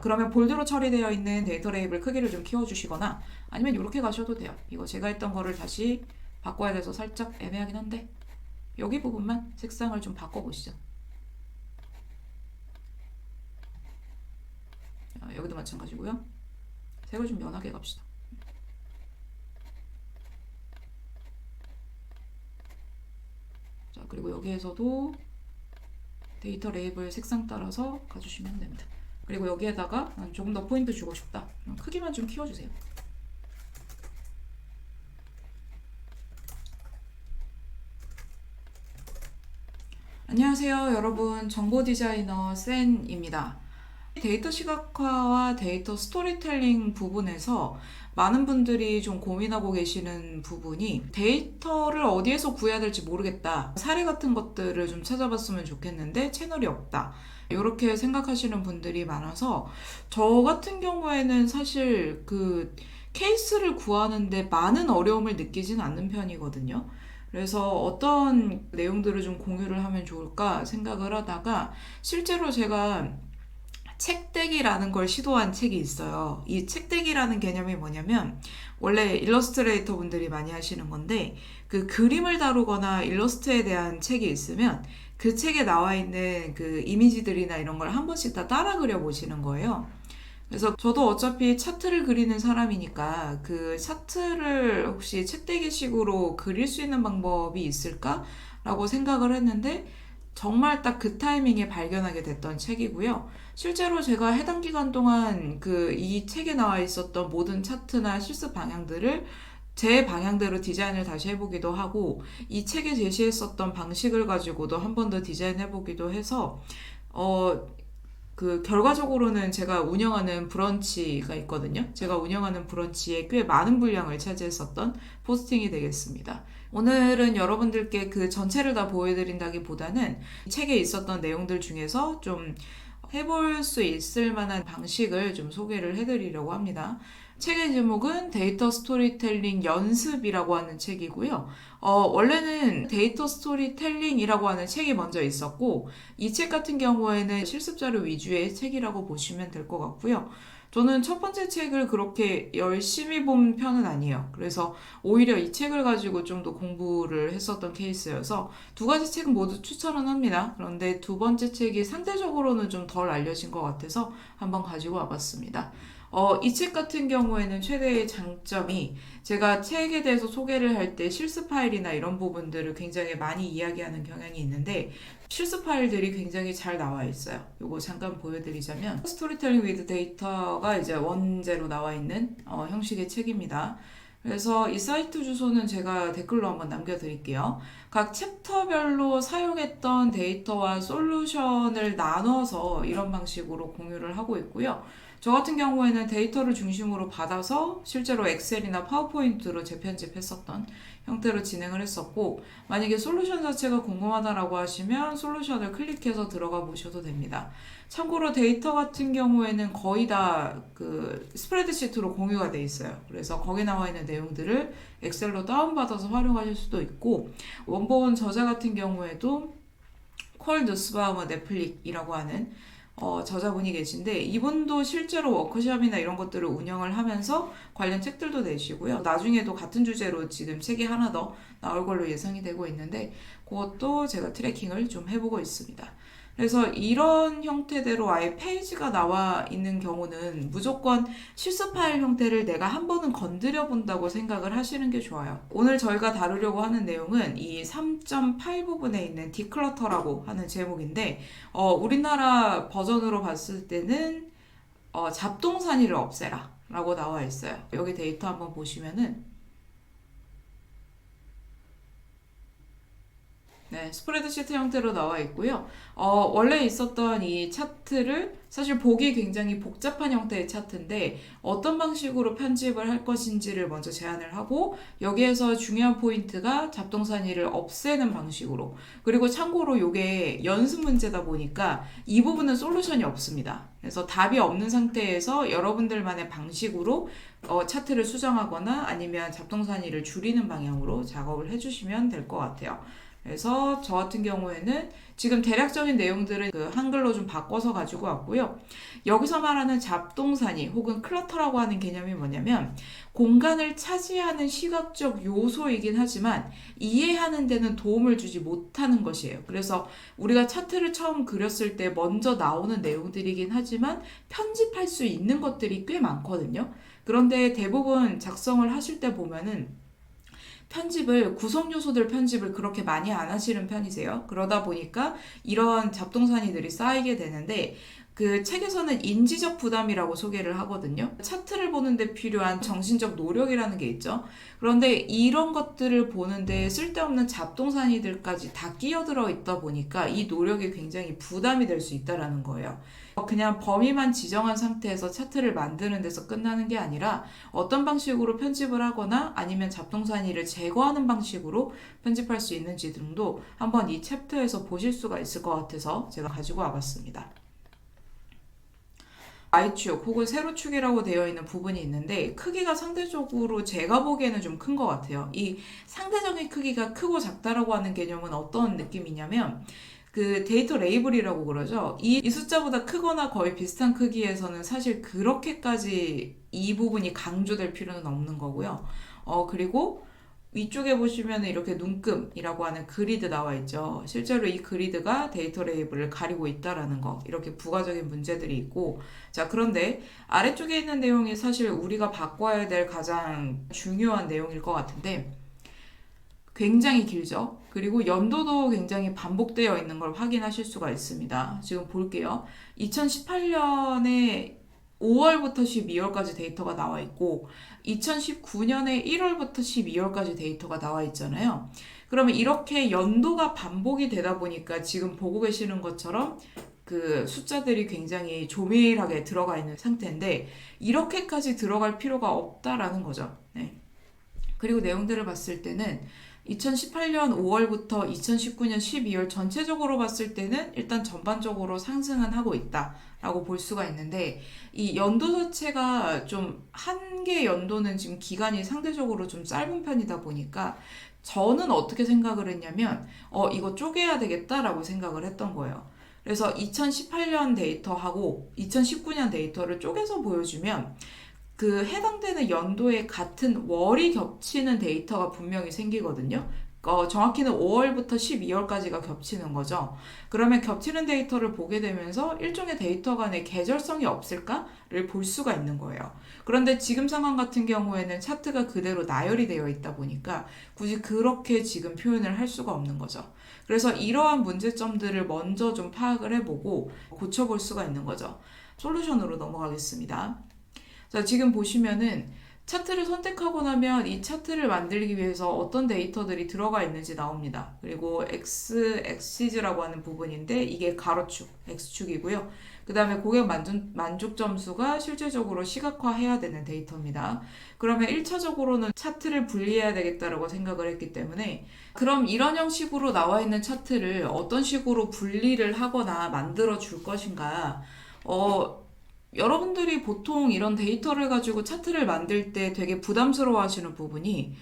그러면 볼드로 처리되어 있는 데이터 레이블 크기를 좀 키워주시거나 아니면 이렇게 가셔도 돼요. 이거 제가 했던 거를 다시 바꿔야 돼서 살짝 애매하긴 한데 여기 부분만 색상을 좀 바꿔보시죠. 자, 여기도 마찬가지고요. 색을 좀 연하게 갑시다. 자, 그리고 여기에서도 데이터 레이블 색상 따라서 가주시면 됩니다. 그리고 여기에다가 조금 더 포인트 주고 싶다. 크기만 좀 키워주세요. 안녕하세요, 여러분. 정보 디자이너 센입니다. 데이터 시각화와 데이터 스토리텔링 부분에서 많은 분들이 좀 고민하고 계시는 부분이 데이터를 어디에서 구해야 될지 모르겠다. 사례 같은 것들을 좀 찾아봤으면 좋겠는데 채널이 없다. 이렇게 생각하시는 분들이 많아서 저 같은 경우에는 사실 그 케이스를 구하는데 많은 어려움을 느끼진 않는 편이거든요. 그래서 어떤 내용들을 좀 공유를 하면 좋을까 생각을 하다가 실제로 제가 책대기라는 걸 시도한 책이 있어요. 이 책대기라는 개념이 뭐냐면 원래 일러스트레이터 분들이 많이 하시는 건데 그 그림을 다루거나 일러스트에 대한 책이 있으면 그 책에 나와 있는 그 이미지들이나 이런 걸 한 번씩 다 따라 그려 보시는 거예요. 그래서 저도 어차피 차트를 그리는 사람이니까 그 차트를 혹시 책대기식으로 그릴 수 있는 방법이 있을까라고 생각을 했는데 정말 딱 그 타이밍에 발견하게 됐던 책이고요. 실제로 제가 해당 기간 동안 그 이 책에 나와 있었던 모든 차트나 실습 방향들을 제 방향대로 디자인을 다시 해보기도 하고 이 책에 제시했었던 방식을 가지고도 한 번 더 디자인해보기도 해서 그 결과적으로는 제가 운영하는 브런치가 있거든요. 제가 운영하는 브런치에 꽤 많은 분량을 차지했었던 포스팅이 되겠습니다. 오늘은 여러분들께 그 전체를 다 보여드린다기보다는 책에 있었던 내용들 중에서 좀 해볼 수 있을 만한 방식을 좀 소개를 해드리려고 합니다. 책의 제목은 데이터 스토리텔링 연습이라고 하는 책이고요. 원래는 데이터 스토리텔링이라고 하는 책이 먼저 있었고, 이 책 같은 경우에는 실습자료 위주의 책이라고 보시면 될 것 같고요. 저는 첫 번째 책을 그렇게 열심히 본 편은 아니에요. 그래서 오히려 이 책을 가지고 좀 더 공부를 했었던 케이스여서 두 가지 책은 모두 추천은 합니다. 그런데 두 번째 책이 상대적으로는 좀 덜 알려진 것 같아서 한번 가지고 와봤습니다. 이 책 같은 경우에는 최대의 장점이 제가 책에 대해서 소개를 할 때 실습 파일이나 이런 부분들을 굉장히 많이 이야기하는 경향이 있는데 실습 파일들이 굉장히 잘 나와 있어요. 요거 잠깐 보여드리자면 스토리텔링 위드 데이터가 이제 원제로 나와 있는 형식의 책입니다. 그래서 이 사이트 주소는 제가 댓글로 한번 남겨드릴게요. 각 챕터별로 사용했던 데이터와 솔루션을 나눠서 이런 방식으로 공유를 하고 있고요. 저 같은 경우에는 데이터를 중심으로 받아서 실제로 엑셀이나 파워포인트로 재편집했었던 형태로 진행을 했었고, 만약에 솔루션 자체가 궁금하다라고 하시면 솔루션을 클릭해서 들어가 보셔도 됩니다. 참고로 데이터 같은 경우에는 거의 다 그 스프레드시트로 공유가 돼 있어요. 그래서 거기 나와 있는 내용들을 엑셀로 다운받아서 활용하실 수도 있고, 원본 저자 같은 경우에도 콜 누스바우머 네플릭이라고 하는 저자분이 계신데 이분도 실제로 워크숍이나 이런 것들을 운영을 하면서 관련 책들도 내시고요. 나중에도 같은 주제로 지금 책이 하나 더 나올 걸로 예상이 되고 있는데 그것도 제가 트래킹을 좀 해보고 있습니다. 그래서 이런 형태대로 아예 페이지가 나와 있는 경우는 무조건 실습 파일 형태를 내가 한 번은 건드려 본다고 생각을 하시는 게 좋아요. 오늘 저희가 다루려고 하는 내용은 이 3.8 부분에 있는 디클러터라고 하는 제목인데 우리나라 버전으로 봤을 때는 잡동사니를 없애라 라고 나와 있어요. 여기 데이터 한번 보시면은 네, 스프레드시트 형태로 나와 있고요. 원래 있었던 이 차트를 사실 보기 굉장히 복잡한 형태의 차트인데 어떤 방식으로 편집을 할 것인지를 먼저 제안을 하고 여기에서 중요한 포인트가 잡동사니를 없애는 방식으로 그리고 참고로 이게 연습 문제다 보니까 이 부분은 솔루션이 없습니다. 그래서 답이 없는 상태에서 여러분들만의 방식으로 차트를 수정하거나 아니면 잡동사니를 줄이는 방향으로 작업을 해주시면 될 것 같아요. 그래서 저 같은 경우에는 지금 대략적인 내용들은 그 한글로 좀 바꿔서 가지고 왔고요. 여기서 말하는 잡동사니 혹은 클러터라고 하는 개념이 뭐냐면 공간을 차지하는 시각적 요소이긴 하지만 이해하는 데는 도움을 주지 못하는 것이에요. 그래서 우리가 차트를 처음 그렸을 때 먼저 나오는 내용들이긴 하지만 편집할 수 있는 것들이 꽤 많거든요. 그런데 대부분 작성을 하실 때 보면은 구성 요소들 편집을 그렇게 많이 안 하시는 편이세요. 그러다 보니까 이런 잡동사니들이 쌓이게 되는데 그 책에서는 인지적 부담이라고 소개를 하거든요. 차트를 보는데 필요한 정신적 노력이라는 게 있죠. 그런데 이런 것들을 보는데 쓸데없는 잡동사니들까지 다 끼어들어 있다 보니까 이 노력이 굉장히 부담이 될 수 있다라는 거예요. 그냥 범위만 지정한 상태에서 차트를 만드는 데서 끝나는 게 아니라 어떤 방식으로 편집을 하거나 아니면 잡동사니를 제거하는 방식으로 편집할 수 있는지 등도 한번 이 챕터에서 보실 수가 있을 것 같아서 제가 가지고 와봤습니다. Y축 혹은 세로축이라고 되어 있는 부분이 있는데 크기가 상대적으로 제가 보기에는 좀 큰 것 같아요. 이 상대적인 크기가 크고 작다라고 하는 개념은 어떤 느낌이냐면 그 데이터 레이블이라고 그러죠. 이 숫자보다 크거나 거의 비슷한 크기에서는 사실 그렇게까지 이 부분이 강조될 필요는 없는 거고요. 그리고 위쪽에 보시면 이렇게 눈금이라고 하는 그리드 나와 있죠. 실제로 이 그리드가 데이터 레이블을 가리고 있다라는 거, 이렇게 부가적인 문제들이 있고, 자, 그런데 아래쪽에 있는 내용이 사실 우리가 바꿔야 될 가장 중요한 내용일 것 같은데 굉장히 길죠. 그리고 연도도 굉장히 반복되어 있는 걸 확인하실 수가 있습니다. 지금 볼게요. 2018년에 5월부터 12월까지 데이터가 나와 있고 2019년에 1월부터 12월까지 데이터가 나와 있잖아요. 그러면 이렇게 연도가 반복이 되다 보니까 지금 보고 계시는 것처럼 그 숫자들이 굉장히 조밀하게 들어가 있는 상태인데 이렇게까지 들어갈 필요가 없다라는 거죠. 네. 그리고 내용들을 봤을 때는 2018년 5월부터 2019년 12월 전체적으로 봤을 때는 일단 전반적으로 상승은 하고 있다라고 볼 수가 있는데 이 연도 자체가 좀 한 개 연도는 지금 기간이 상대적으로 좀 짧은 편이다 보니까 저는 어떻게 생각을 했냐면 이거 쪼개야 되겠다라고 생각을 했던 거예요. 그래서 2018년 데이터하고 2019년 데이터를 쪼개서 보여주면 그 해당되는 연도에 같은 월이 겹치는 데이터가 분명히 생기거든요. 정확히는 5월부터 12월까지가 겹치는 거죠. 그러면 겹치는 데이터를 보게 되면서 일종의 데이터 간의 계절성이 없을까를 볼 수가 있는 거예요. 그런데 지금 상황 같은 경우에는 차트가 그대로 나열이 되어 있다 보니까 굳이 그렇게 지금 표현을 할 수가 없는 거죠. 그래서 이러한 문제점들을 먼저 좀 파악을 해보고 고쳐볼 수가 있는 거죠. 솔루션으로 넘어가겠습니다. 자, 지금 보시면은 차트를 선택하고 나면 이 차트를 만들기 위해서 어떤 데이터들이 들어가 있는지 나옵니다. 그리고 X-axis라고 하는 부분인데 이게 가로축, X축이고요. 그 다음에 고객 만족 점수가 실제적으로 시각화해야 되는 데이터입니다. 그러면 1차적으로는 차트를 분리해야 되겠다라고 생각을 했기 때문에 그럼 이런 형식으로 나와 있는 차트를 어떤 식으로 분리를 하거나 만들어 줄 것인가 여러분들이 보통 이런 데이터를 가지고 차트를 만들 때 되게 부담스러워 하시는 부분이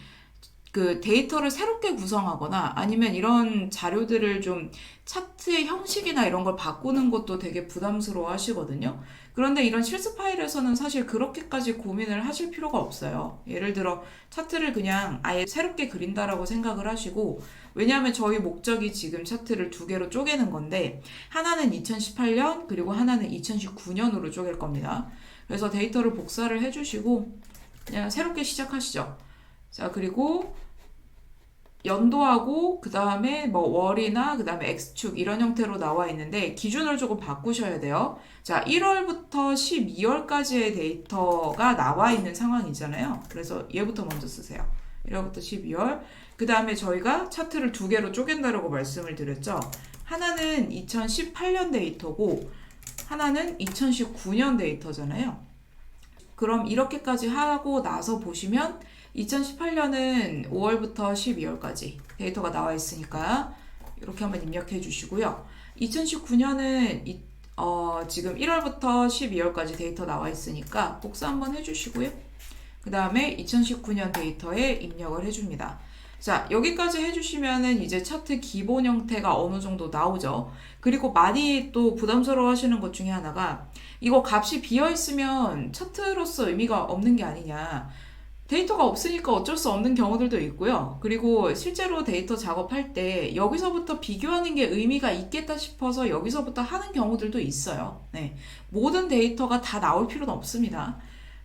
그 데이터를 새롭게 구성하거나 아니면 이런 자료들을 좀 차트의 형식이나 이런 걸 바꾸는 것도 되게 부담스러워 하시거든요. 그런데 이런 실습 파일에서는 사실 그렇게까지 고민을 하실 필요가 없어요. 예를 들어 차트를 그냥 아예 새롭게 그린다라고 생각을 하시고 왜냐하면 저희 목적이 지금 차트를 두 개로 쪼개는 건데 하나는 2018년 그리고 하나는 2019년으로 쪼갤 겁니다. 그래서 데이터를 복사를 해주시고 그냥 새롭게 시작하시죠. 자, 그리고 연도하고 그 다음에 뭐 월이나 그 다음에 X축 이런 형태로 나와 있는데 기준을 조금 바꾸셔야 돼요. 자, 1월부터 12월까지의 데이터가 나와 있는 상황이잖아요. 그래서 얘부터 먼저 쓰세요. 1월부터 12월. 그 다음에 저희가 차트를 두 개로 쪼갠다라고 말씀을 드렸죠. 하나는 2018년 데이터고 하나는 2019년 데이터잖아요. 그럼 이렇게까지 하고 나서 보시면 2018년은 5월부터 12월까지 데이터가 나와 있으니까 이렇게 한번 입력해 주시고요. 2019년은 지금 1월부터 12월까지 데이터 나와 있으니까 복사 한번 해주시고요. 그 다음에 2019년 데이터에 입력을 해줍니다. 자, 여기까지 해주시면은 이제 차트 기본 형태가 어느 정도 나오죠. 그리고 많이 또 부담스러워 하시는 것 중에 하나가 이거 값이 비어 있으면 차트로서 의미가 없는 게 아니냐. 데이터가 없으니까 어쩔 수 없는 경우들도 있고요. 그리고 실제로 데이터 작업할 때 여기서부터 비교하는 게 의미가 있겠다 싶어서 여기서부터 하는 경우들도 있어요. 네. 모든 데이터가 다 나올 필요는 없습니다.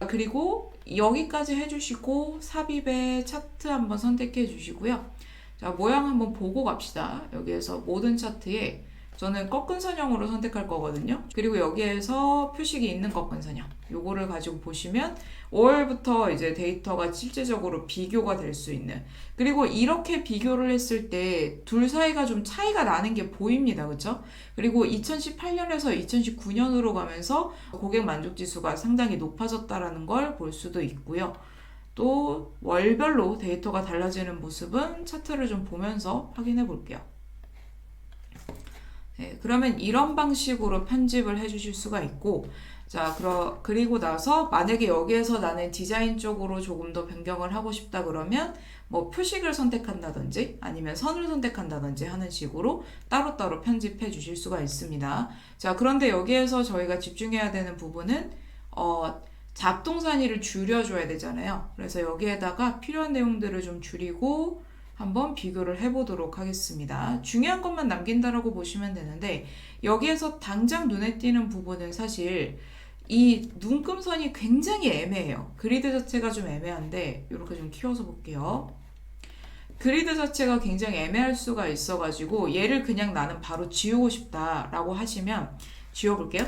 그리고 여기까지 해주시고 삽입의 차트 한번 선택해 주시고요. 자, 모양 한번 보고 갑시다. 여기에서 모든 차트에 저는 꺾은 선형으로 선택할 거거든요. 그리고 여기에서 표식이 있는 꺾은 선형. 요거를 가지고 보시면 5월부터 이제 데이터가 실제적으로 비교가 될 수 있는. 그리고 이렇게 비교를 했을 때 둘 사이가 좀 차이가 나는 게 보입니다. 그쵸? 그리고 2018년에서 2019년으로 가면서 고객 만족 지수가 상당히 높아졌다라는 걸 볼 수도 있고요. 또 월별로 데이터가 달라지는 모습은 차트를 좀 보면서 확인해 볼게요. 네, 그러면 이런 방식으로 편집을 해주실 수가 있고, 자, 그리고 나서 만약에 여기에서 나는 디자인 쪽으로 조금 더 변경을 하고 싶다 그러면 뭐 표식을 선택한다든지 아니면 선을 선택한다든지 하는 식으로 따로따로 편집해 주실 수가 있습니다. 자, 그런데 여기에서 저희가 집중해야 되는 부분은 잡동사니를 줄여줘야 되잖아요. 그래서 여기에다가 필요한 내용들을 좀 줄이고 한번 비교를 해보도록 하겠습니다. 중요한 것만 남긴다라고 보시면 되는데 여기에서 당장 눈에 띄는 부분은 사실 이 눈금선이 굉장히 애매해요. 그리드 자체가 좀 애매한데 이렇게 좀 키워서 볼게요. 그리드 자체가 굉장히 애매할 수가 있어가지고 얘를 그냥 나는 바로 지우고 싶다라고 하시면 지워볼게요.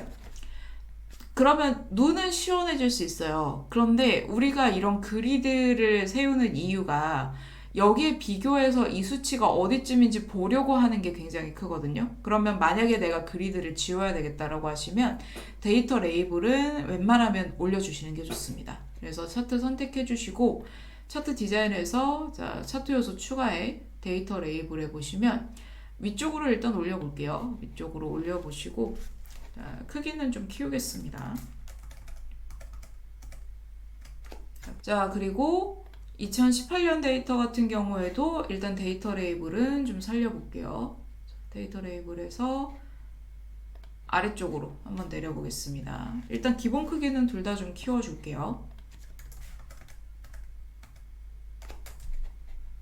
그러면 눈은 시원해질 수 있어요. 그런데 우리가 이런 그리드를 세우는 이유가 여기에 비교해서 이 수치가 어디쯤인지 보려고 하는 게 굉장히 크거든요. 그러면 만약에 내가 그리드를 지워야 되겠다라고 하시면 데이터 레이블은 웬만하면 올려주시는 게 좋습니다. 그래서 차트 선택해 주시고 차트 디자인에서 자, 차트 요소 추가에 데이터 레이블에 보시면 위쪽으로 일단 올려볼게요. 위쪽으로 올려보시고 자, 크기는 좀 키우겠습니다. 자, 그리고 2018년 데이터 같은 경우에도 일단 데이터 레이블은 좀 살려볼게요. 데이터 레이블에서 아래쪽으로 한번 내려보겠습니다. 일단 기본 크기는 둘 다 좀 키워줄게요.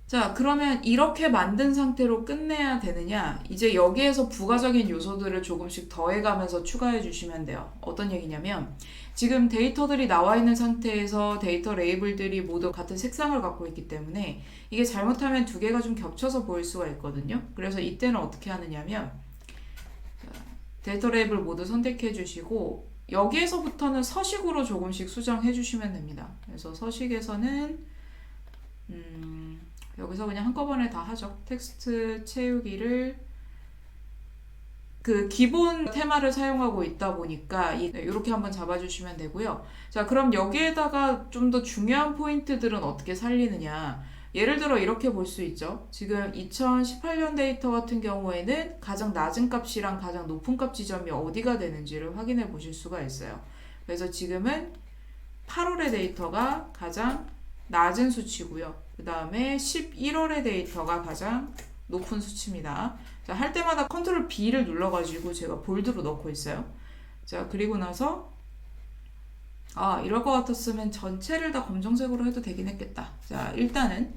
자, 그러면 이렇게 만든 상태로 끝내야 되느냐? 이제 여기에서 부가적인 요소들을 조금씩 더해가면서 추가해 주시면 돼요. 어떤 얘기냐면 지금 데이터들이 나와 있는 상태에서 데이터 레이블들이 모두 같은 색상을 갖고 있기 때문에 이게 잘못하면 두 개가 좀 겹쳐서 보일 수가 있거든요. 그래서 이때는 어떻게 하느냐면 데이터 레이블 모두 선택해 주시고 여기에서부터는 서식으로 조금씩 수정해 주시면 됩니다. 그래서 서식에서는 여기서 그냥 한꺼번에 다 하죠. 텍스트 채우기를 그 기본 테마를 사용하고 있다 보니까 이렇게 한번 잡아주시면 되고요. 자, 그럼 여기에다가 좀 더 중요한 포인트들은 어떻게 살리느냐. 예를 들어 이렇게 볼 수 있죠. 지금 2018년 데이터 같은 경우에는 가장 낮은 값이랑 가장 높은 값 지점이 어디가 되는지를 확인해 보실 수가 있어요. 그래서 지금은 8월의 데이터가 가장 낮은 수치고요. 그 다음에 11월의 데이터가 가장 높은 수치입니다. 자, 할 때마다 컨트롤 B를 눌러가지고 제가 볼드로 넣고 있어요. 자, 그리고 나서 이럴 것 같았으면 전체를 다 검정색으로 해도 되긴 했겠다. 자, 일단은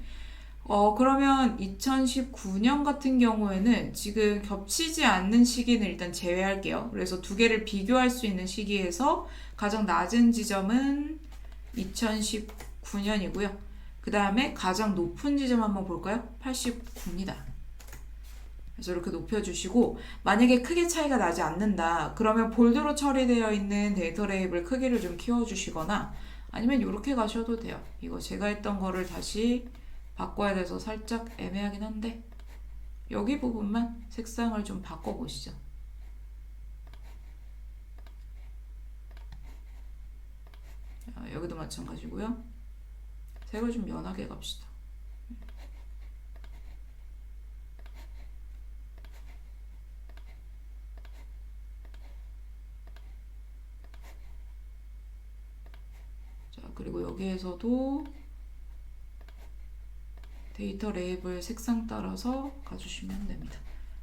그러면 2019년 같은 경우에는 지금 겹치지 않는 시기는 일단 제외할게요. 그래서 두 개를 비교할 수 있는 시기에서 가장 낮은 지점은 2019년이고요. 그 다음에 가장 높은 지점 한번 볼까요? 89입니다. 그래서 이렇게 높여주시고 만약에 크게 차이가 나지 않는다 그러면 볼드로 처리되어 있는 데이터 레이블 크기를 좀 키워주시거나 아니면 이렇게 가셔도 돼요. 이거 제가 했던 거를 다시 바꿔야 돼서 살짝 애매하긴 한데 여기 부분만 색상을 좀 바꿔보시죠. 자, 여기도 마찬가지고요. 색을 좀 연하게 갑시다. 자, 그리고 여기에서도 데이터 레이블 색상 따라서 가주시면 됩니다.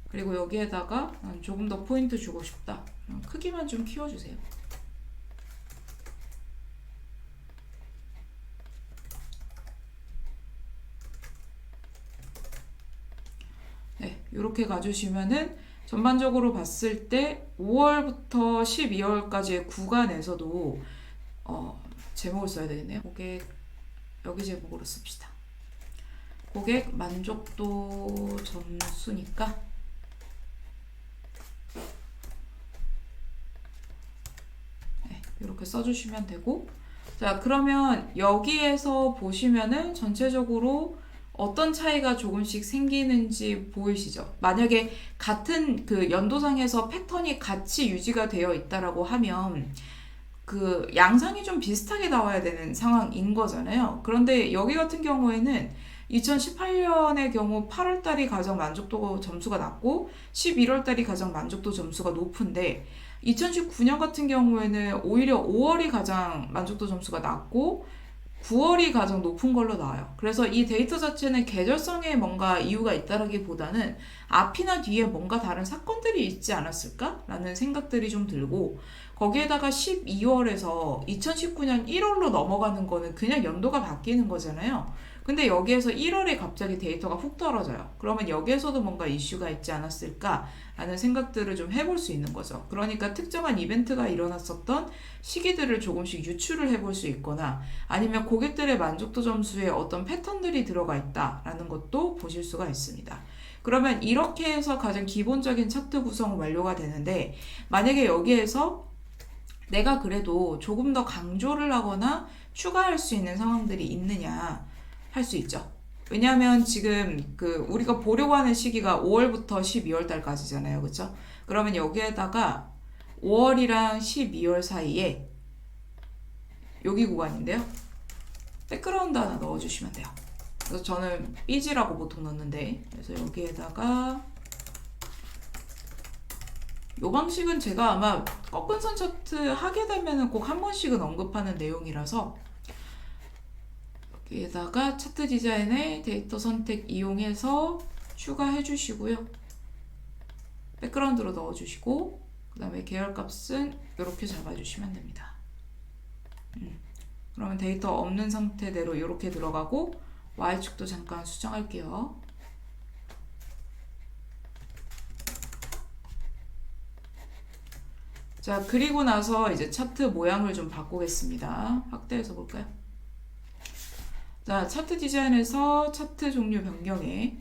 그리고 여기에다가 조금 더 포인트 주고 싶다. 크기만 좀 키워주세요. 네, 이렇게 가주시면은 전반적으로 봤을 때 5월부터 12월까지의 구간에서도 제목을 써야 되겠네요. 고객, 여기 제목으로 씁시다. 고객 만족도 점수니까 네, 이렇게 써주시면 되고, 자, 그러면 여기에서 보시면은 전체적으로 어떤 차이가 조금씩 생기는지 보이시죠? 만약에 같은 그 연도상에서 패턴이 같이 유지가 되어 있다라고 하면 그 양상이 좀 비슷하게 나와야 되는 상황인 거잖아요. 그런데 여기 같은 경우에는 2018년의 경우 8월달이 가장 만족도 점수가 낮고 11월달이 가장 만족도 점수가 높은데, 2019년 같은 경우에는 오히려 5월이 가장 만족도 점수가 낮고 9월이 가장 높은 걸로 나와요. 그래서 이 데이터 자체는 계절성에 뭔가 이유가 있다라기보다는 앞이나 뒤에 뭔가 다른 사건들이 있지 않았을까라는 생각들이 좀 들고, 거기에다가 12월에서 2019년 1월로 넘어가는 거는 그냥 연도가 바뀌는 거잖아요. 근데 여기에서 1월에 갑자기 데이터가 훅 떨어져요. 그러면 여기에서도 뭔가 이슈가 있지 않았을까라는 생각들을 좀 해볼 수 있는 거죠. 그러니까 특정한 이벤트가 일어났었던 시기들을 조금씩 유추를 해볼 수 있거나, 아니면 고객들의 만족도 점수에 어떤 패턴들이 들어가 있다라는 것도 보실 수가 있습니다. 그러면 이렇게 해서 가장 기본적인 차트 구성은 완료가 되는데, 만약에 여기에서 내가 그래도 조금 더 강조를 하거나 추가할 수 있는 상황들이 있느냐 할 수 있죠. 왜냐하면 지금 그 우리가 보려고 하는 시기가 5월부터 12월 달까지잖아요. 그렇죠? 그러면 여기에다가 5월이랑 12월 사이에 여기 구간인데요. 백그라운드 하나 넣어주시면 돼요. 그래서 저는 삐지라고 보통 넣는데, 그래서 여기에다가 이 방식은 제가 아마 꺾은 선 차트 하게 되면은 꼭 한 번씩은 언급하는 내용이라서, 여기에다가 차트 디자인의 데이터 선택 이용해서 추가해 주시고요. 백그라운드로 넣어 주시고, 그 다음에 계열값은 이렇게 잡아주시면 됩니다. 그러면 데이터 없는 상태대로 이렇게 들어가고, Y축도 잠깐 수정할게요. 자, 그리고 나서 이제 차트 모양을 좀 바꾸겠습니다. 확대해서 볼까요? 자, 차트 디자인에서 차트 종류 변경에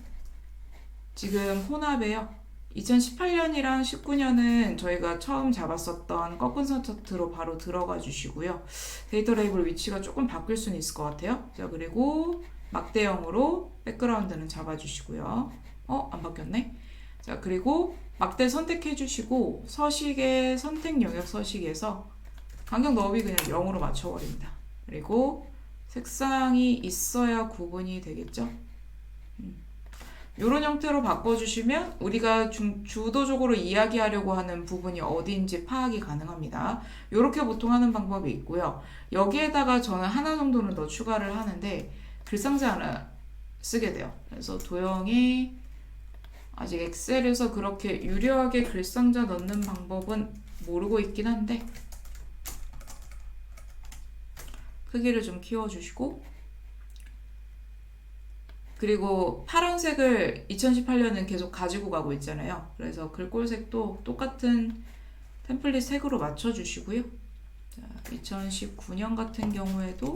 지금 혼합에요. 2018년이랑 19년은 저희가 처음 잡았었던 꺾은 선 차트로 바로 들어가 주시고요. 데이터 레이블 위치가 조금 바뀔 수는 있을 것 같아요. 자, 그리고 막대형으로 백그라운드는 잡아주시고요. 안 바뀌었네. 자, 그리고 막대 선택해 주시고 서식의 선택 영역 서식에서 간격 너비 그냥 0으로 맞춰버립니다. 그리고 색상이 있어야 구분이 되겠죠. 이런 형태로 바꿔주시면 우리가 주도적으로 이야기하려고 하는 부분이 어디인지 파악이 가능합니다. 이렇게 보통 하는 방법이 있고요. 여기에다가 저는 하나 정도는 더 추가를 하는데 글상자 하나 쓰게 돼요. 그래서 도형에 아직 엑셀에서 그렇게 유려하게 글상자 넣는 방법은 모르고 있긴 한데, 크기를 좀 키워주시고, 그리고 파란색을 2018년은 계속 가지고 가고 있잖아요. 그래서 글꼴색도 똑같은 템플릿 색으로 맞춰주시고요. 자, 2019년 같은 경우에도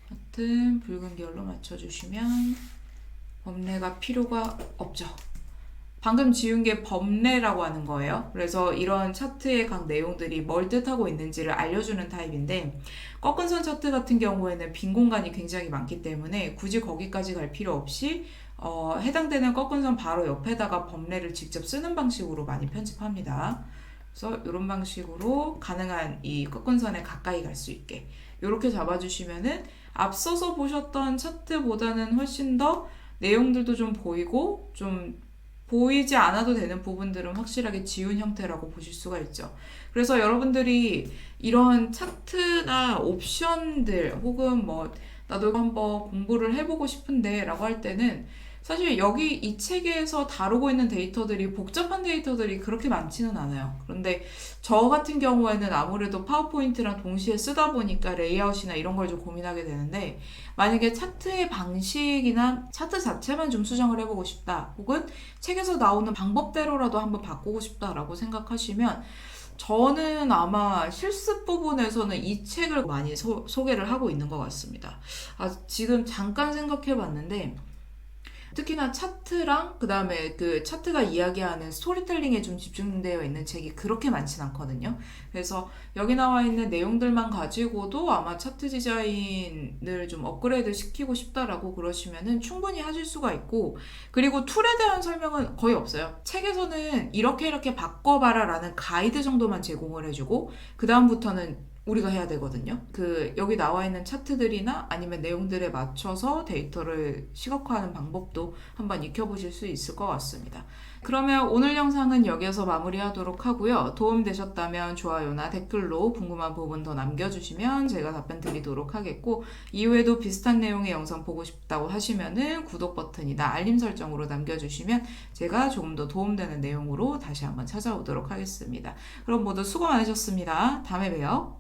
같은 붉은 계열로 맞춰주시면 범례가 필요가 없죠. 방금 지운 게 범례라고 하는 거예요. 그래서 이런 차트의 각 내용들이 뭘 뜻하고 있는지를 알려주는 타입인데, 꺾은 선 차트 같은 경우에는 빈 공간이 굉장히 많기 때문에 굳이 거기까지 갈 필요 없이 해당되는 꺾은 선 바로 옆에다가 범례를 직접 쓰는 방식으로 많이 편집합니다. 그래서 이런 방식으로 가능한 이 꺾은 선에 가까이 갈 수 있게 이렇게 잡아주시면은 앞서서 보셨던 차트보다는 훨씬 더 내용들도 좀 보이고, 좀 보이지 않아도 되는 부분들은 확실하게 지운 형태라고 보실 수가 있죠. 그래서 여러분들이 이런 차트나 옵션들 혹은 뭐 나도 한번 공부를 해보고 싶은데 라고 할 때는 사실 여기 이 책에서 다루고 있는 데이터들이 복잡한 데이터들이 그렇게 많지는 않아요. 그런데 저 같은 경우에는 아무래도 파워포인트랑 동시에 쓰다 보니까 레이아웃이나 이런 걸 좀 고민하게 되는데, 만약에 차트의 방식이나 차트 자체만 좀 수정을 해보고 싶다, 혹은 책에서 나오는 방법대로라도 한번 바꾸고 싶다라고 생각하시면 저는 아마 실습 부분에서는 이 책을 많이 소개를 하고 있는 것 같습니다. 지금 잠깐 생각해 봤는데, 특히나 차트랑 그 다음에 그 차트가 이야기하는 스토리텔링에 좀 집중되어 있는 책이 그렇게 많진 않거든요. 그래서 여기 나와 있는 내용들만 가지고도 아마 차트 디자인을 좀 업그레이드 시키고 싶다라고 그러시면은 충분히 하실 수가 있고, 그리고 툴에 대한 설명은 거의 없어요. 책에서는 이렇게 바꿔봐라 라는 가이드 정도만 제공을 해주고, 그 다음부터는 우리가 해야 되거든요. 여기 나와 있는 차트들이나 아니면 내용들에 맞춰서 데이터를 시각화하는 방법도 한번 익혀보실 수 있을 것 같습니다. 그러면 오늘 영상은 여기서 마무리하도록 하고요. 도움되셨다면 좋아요나 댓글로 궁금한 부분 더 남겨주시면 제가 답변 드리도록 하겠고, 이후에도 비슷한 내용의 영상 보고 싶다고 하시면은 구독 버튼이나 알림 설정으로 남겨주시면 제가 조금 더 도움되는 내용으로 다시 한번 찾아오도록 하겠습니다. 그럼 모두 수고 많으셨습니다. 다음에 봬요.